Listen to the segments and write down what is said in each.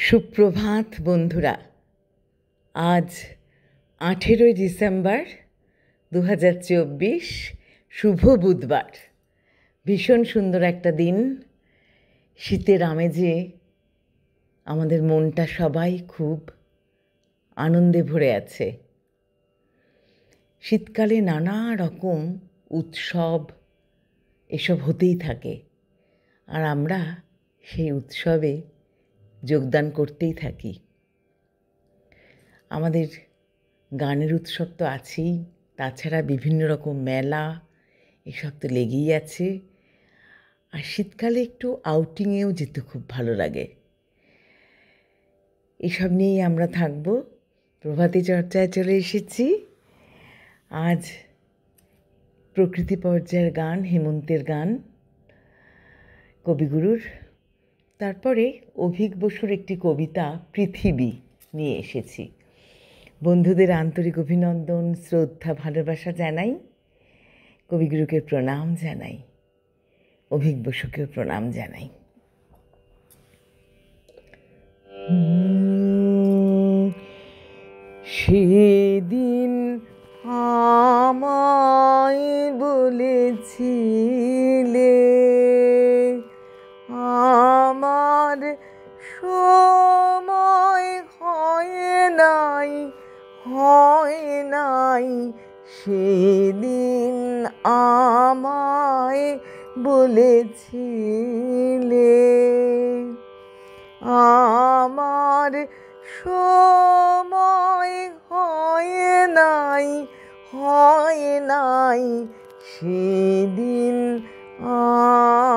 সুপ্রভাত বন্ধুরা। আজ 18 ডিসেম্বর 2024, শুভ বুধবার। ভীষণ সুন্দর একটা দিন। শীতের আমেজে আমাদের মনটা সবাই খুব আনন্দে ভরে আছে। শীতকালে নানা রকম উৎসব এসব হতেই থাকে, আর আমরা সেই উৎসবে যোগদান করতেই থাকি। আমাদের গানের উৎসব তো আছেই, তাছাড়া বিভিন্ন রকম মেলা এসব তো লেগেই আছে। আর শীতকালে একটু আউটিংয়েও যেতে খুব ভালো লাগে। এসব নিয়েই আমরা থাকব। প্রভাতী চর্চায় চলে এসেছি। আজ প্রকৃতি পর্যায়ের গান, হেমন্তের গান কবিগুরুর। তারপরে অভিক বসুর একটি কবিতা পৃথিবী নিয়ে এসেছি। বন্ধুদের আন্তরিক অভিনন্দন, শ্রদ্ধা, ভালোবাসা জানাই। কবিগুরুকে প্রণাম জানাই, অভিক বসুকেও প্রণাম জানাই। সেদিন আমায় বলেছিলে আমার সময় হয় নাই, সেদিন আমায় বলেছিলে আমার সময় হয় নাই, সেদিন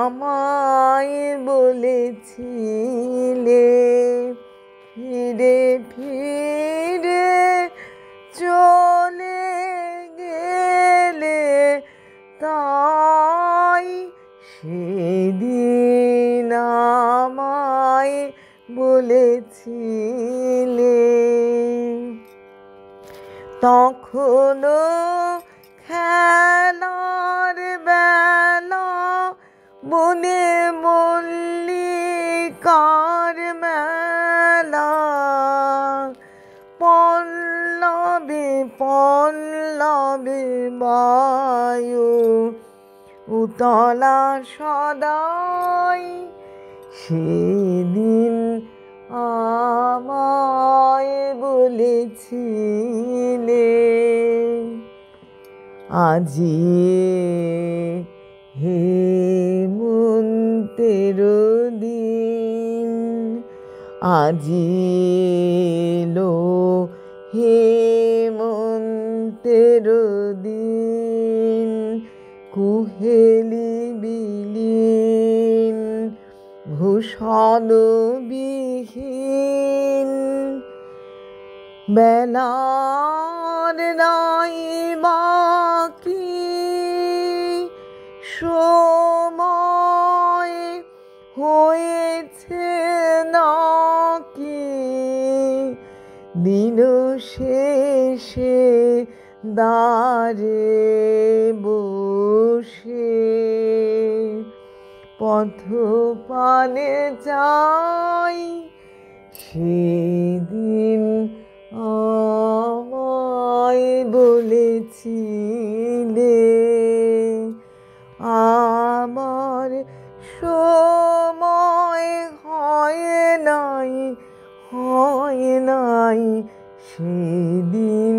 আমায় বলেছিলে ফিরে ফিরে চলে গেলে তাই, সেদিন আমায় বলেছিলে। তখনও খেলার বেলা, বনে মল্লিকার মেলা, পল্লবে পল্লবে বায়ু উতলা সদাই, সেদিন আমায় বলেছিলে আজি হেমন্তের দিন, আজি এলো হেমন্তের দিন, কুহেলি বিলীন ভূষণ বিহীন, বেলার নাই বাকি সময় হয়েছে নাকি, দিন শেষে দ্বারে বসে পথ পানে যাই, সেদিন আমায় বলেছিলে আমার সময় হয় নাই, সেদিন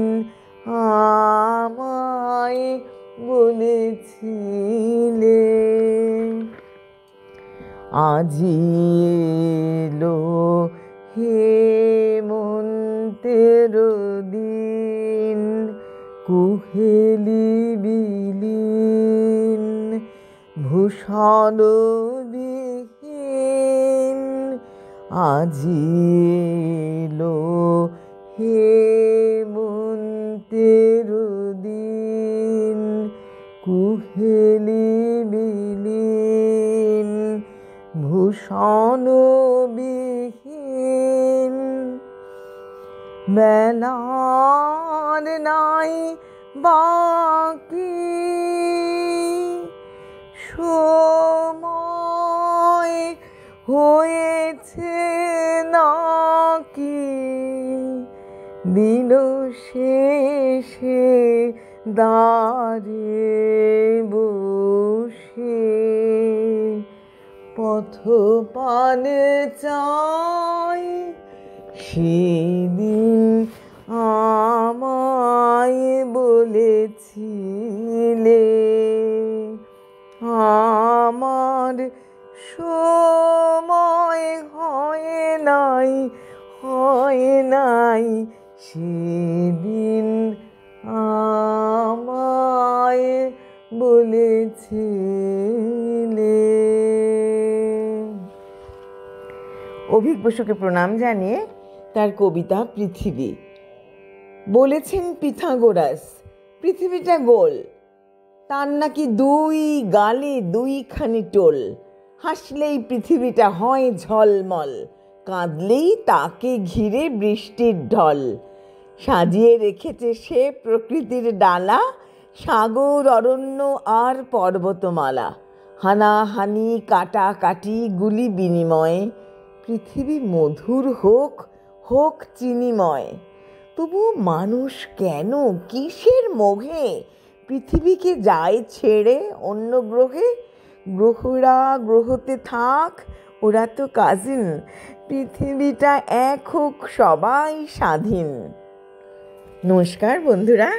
আমায় বলেছিলে আজি এলো হেমন্তের দিন, কুহেলি বিলীন ভূষণ বিহীন, আজি এলো হেমন্তের দিন, কুহেলি বিলীন ভূষণ বিহীন, বেলার নাই বাকি সময় হয়েছে নাকি দিন শেষে দাঁড়ে বসে পথ পানে চাই সেদিন আমায় বলেছিলে আমার সময় হয় নাই সেদিন আমায় বলেছিলে। অভিক বসুকে প্রণাম জানিয়ে তার কবিতা পৃথিবী। বলেছেন পিথাগোরাস পৃথিবীটা গোল, তার নাকি দুই গালে দুইখানি টোল। হাসলেই পৃথিবীটা হয় ঝলমল, কাঁদলেই তাকে ঘিরে বৃষ্টির ঢল। সাজিয়ে রেখেছে সে প্রকৃতির ডালা, সাগর অরণ্য আর পর্বতমালা। হানাহানি কাটাকাটি গুলি বিনিময়, পৃথিবী মধুর হোক হোক চিনিময়। তবু মানুষ কেন কিসের মোহে পৃথিবীকে যায় ছেড়ে অন্য গ্রহে? গ্রহরা গ্রহতে থাক, ওরা তো কাজিন, পৃথিবীটা এক হোক সবাই স্বাধীন। নমস্কার বন্ধুরা।